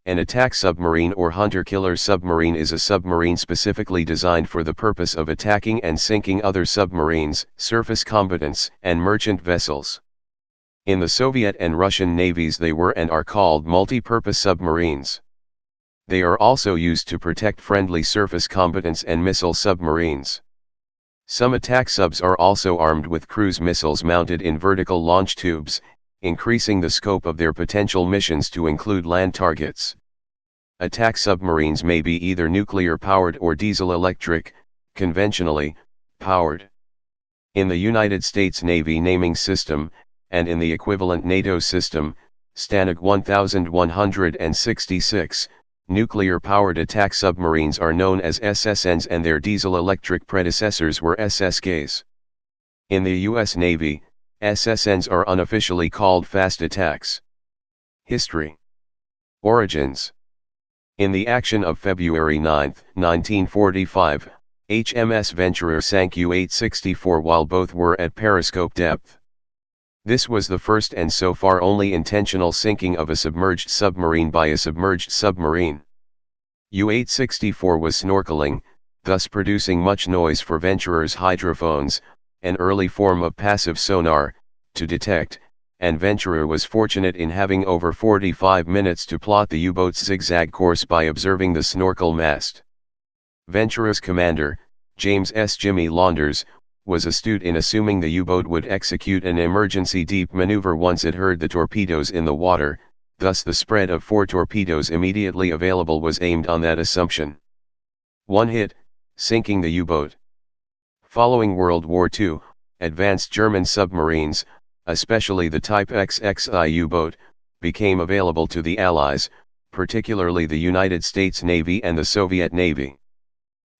An attack submarine or hunter-killer submarine is a submarine specifically designed for the purpose of attacking and sinking other submarines, surface combatants, and merchant vessels. In the Soviet and Russian navies they were and are called multi-purpose submarines. They are also used to protect friendly surface combatants and missile submarines. Some attack subs are also armed with cruise missiles mounted in vertical launch tubes, increasing the scope of their potential missions to include land targets. Attack submarines may be either nuclear-powered or diesel-electric, conventionally powered. In the United States Navy naming system, and in the equivalent NATO system, STANAG 1166, nuclear-powered attack submarines are known as SSNs and their diesel-electric predecessors were SSKs. In the U.S. Navy, SSNs are unofficially called fast attacks. History. Origins. In the action of February 9, 1945, HMS Venturer sank U-864 while both were at periscope depth. This was the first and so far only intentional sinking of a submerged submarine by a submerged submarine. U-864 was snorkeling, thus producing much noise for Venturer's hydrophones, an early form of passive sonar, to detect, and Venturer was fortunate in having over 45 minutes to plot the U-boat's zigzag course by observing the snorkel mast. Venturer's commander, James S. Jimmy Launders, was astute in assuming the U-boat would execute an emergency deep maneuver once it heard the torpedoes in the water, thus the spread of 4 torpedoes immediately available was aimed on that assumption. One hit, sinking the U-boat. Following World War II, advanced German submarines, especially the Type XXI U-boat, became available to the Allies, particularly the United States Navy and the Soviet Navy.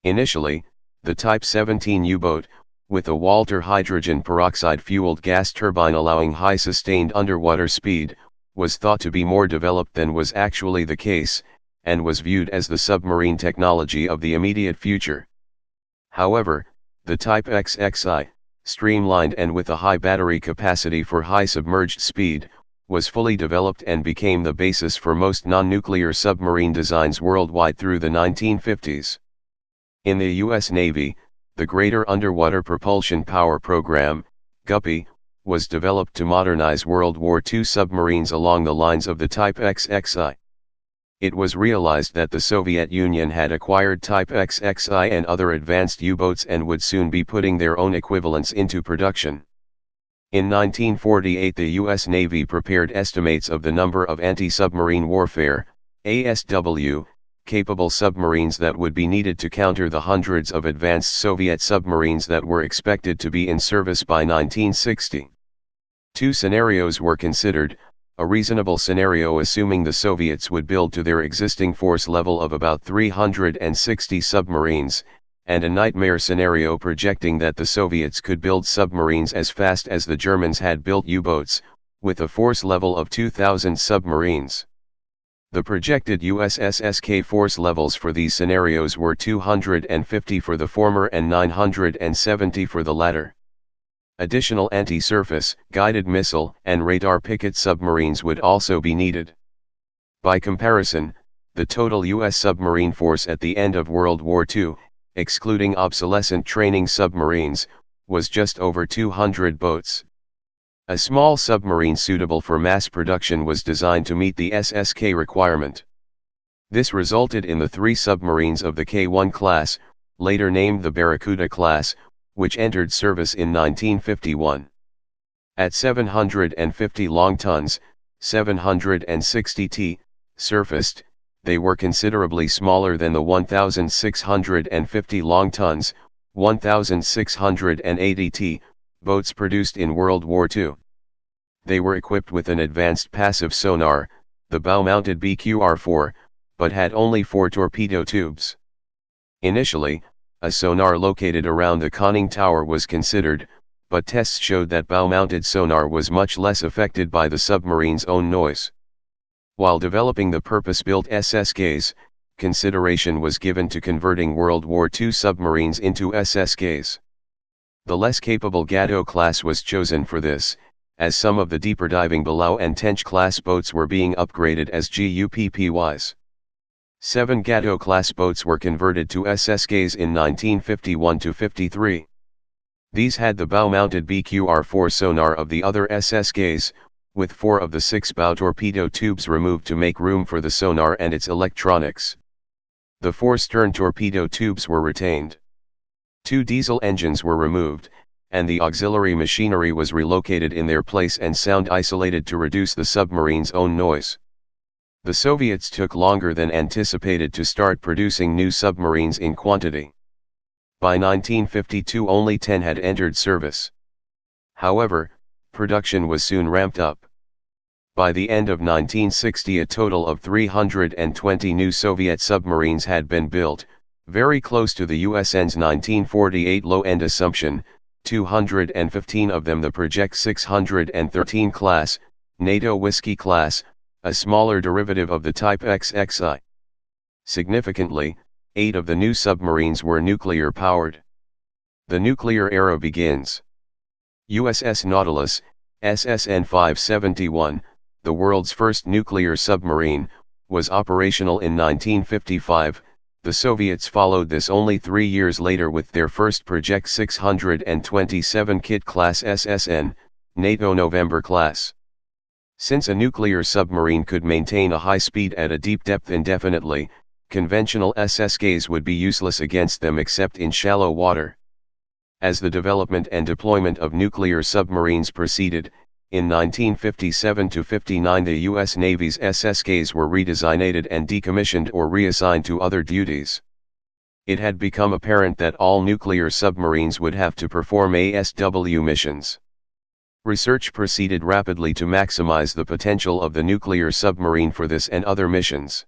Initially, the Type 17 U-boat, with a Walter hydrogen peroxide-fueled gas turbine allowing high sustained underwater speed, was thought to be more developed than was actually the case, and was viewed as the submarine technology of the immediate future. However, the Type XXI, streamlined and with a high battery capacity for high submerged speed, was fully developed and became the basis for most non-nuclear submarine designs worldwide through the 1950s. In the U.S. Navy, the Greater Underwater Propulsion Power Program, GUPPY, was developed to modernize World War II submarines along the lines of the Type XXI. It was realized that the Soviet Union had acquired Type XXI and other advanced U-boats and would soon be putting their own equivalents into production. In 1948 the U.S. Navy prepared estimates of the number of anti-submarine warfare, ASW, capable submarines that would be needed to counter the hundreds of advanced Soviet submarines that were expected to be in service by 1960. 2 scenarios were considered, a reasonable scenario assuming the Soviets would build to their existing force level of about 360 submarines, and a nightmare scenario projecting that the Soviets could build submarines as fast as the Germans had built U-boats, with a force level of 2,000 submarines. The projected USSSK force levels for these scenarios were 250 for the former and 970 for the latter. Additional anti-surface, guided missile, and radar picket submarines would also be needed. By comparison, the total U.S. submarine force at the end of World War II, excluding obsolescent training submarines, was just over 200 boats. A small submarine suitable for mass production was designed to meet the SSK requirement. This resulted in the 3 submarines of the K-1 class, later named the Barracuda class, which entered service in 1951. At 750 long tons, 760 t, surfaced, they were considerably smaller than the 1,650 long tons, 1,680 t, boats produced in World War II. They were equipped with an advanced passive sonar, the bow-mounted BQR-4, but had only 4 torpedo tubes. Initially, a sonar located around the conning tower was considered, but tests showed that bow-mounted sonar was much less affected by the submarine's own noise. While developing the purpose-built SSKs, consideration was given to converting World War II submarines into SSKs. The less capable Gatto class was chosen for this, as some of the deeper diving Below and Tench-class boats were being upgraded as GUPPYs. 7 Gatto-class boats were converted to SSKs in 1951–53. These had the bow-mounted BQR-4 sonar of the other SSKs, with 4 of the 6 bow torpedo tubes removed to make room for the sonar and its electronics. The 4 stern torpedo tubes were retained. 2 diesel engines were removed, and the auxiliary machinery was relocated in their place and sound isolated to reduce the submarine's own noise. The Soviets took longer than anticipated to start producing new submarines in quantity. By 1952 only 10 had entered service. However, production was soon ramped up. By the end of 1960 a total of 320 new Soviet submarines had been built, very close to the USN's 1948 low-end assumption, 215 of them the Project 613 class, NATO Whiskey class, a smaller derivative of the type XXI. Significantly, 8 of the new submarines were nuclear-powered. The nuclear era begins. USS Nautilus, SSN 571, the world's first nuclear submarine, was operational in 1955. The Soviets followed this only 3 years later with their first Project 627 Kit-class SSN, NATO November class. Since a nuclear submarine could maintain a high speed at a deep depth indefinitely, conventional SSKs would be useless against them except in shallow water. As the development and deployment of nuclear submarines proceeded, in 1957–59 the U.S. Navy's SSKs were redesignated and decommissioned or reassigned to other duties. It had become apparent that all nuclear submarines would have to perform ASW missions. Research proceeded rapidly to maximize the potential of the nuclear submarine for this and other missions.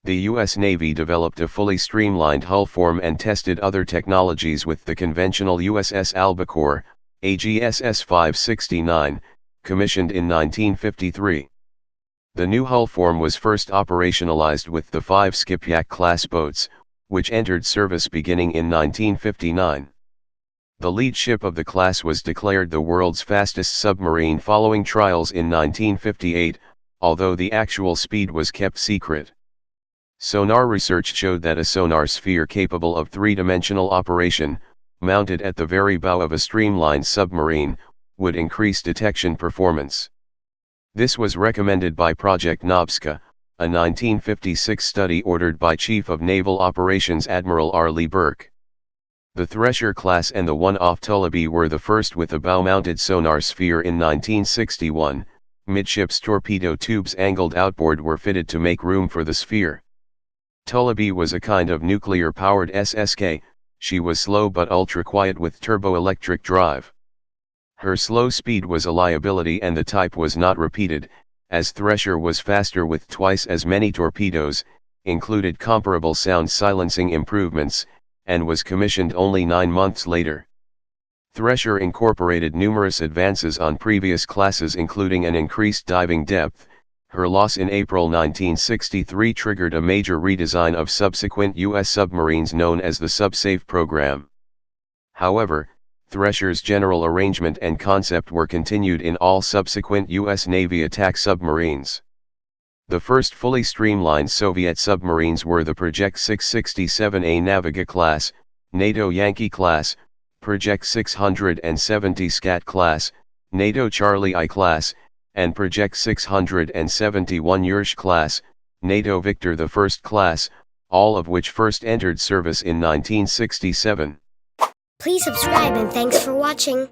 The U.S. Navy developed a fully streamlined hull form and tested other technologies with the conventional USS Albacore, AGSS 569, commissioned in 1953. The new hull form was first operationalized with the 5 Skipjack-class boats, which entered service beginning in 1959. The lead ship of the class was declared the world's fastest submarine following trials in 1958, although the actual speed was kept secret. Sonar research showed that a sonar sphere capable of 3-dimensional operation, mounted at the very bow of a streamlined submarine, would increase detection performance. This was recommended by Project Nobska, a 1956 study ordered by Chief of Naval Operations Admiral R. Lee Burke. The Thresher class and the one-off Tullabee were the first with a bow-mounted sonar sphere in 1961. Midships torpedo tubes angled outboard were fitted to make room for the sphere. Tullabee was a kind of nuclear-powered SSK. She was slow but ultra-quiet with turbo-electric drive. Her slow speed was a liability and the type was not repeated, as Thresher was faster with twice as many torpedoes, included comparable sound silencing improvements, and was commissioned only 9 months later. Thresher incorporated numerous advances on previous classes including an increased diving depth. Her loss in April 1963 triggered a major redesign of subsequent U.S. submarines known as the SubSafe program. However, Thresher's general arrangement and concept were continued in all subsequent U.S. Navy attack submarines. The first fully streamlined Soviet submarines were the Project 667A Naviga class, NATO Yankee class, Project 670 Skat class, NATO Charlie I class, and Project 671 Yursh class, NATO Victor I class, all of which first entered service in 1967. Please subscribe and thanks for watching.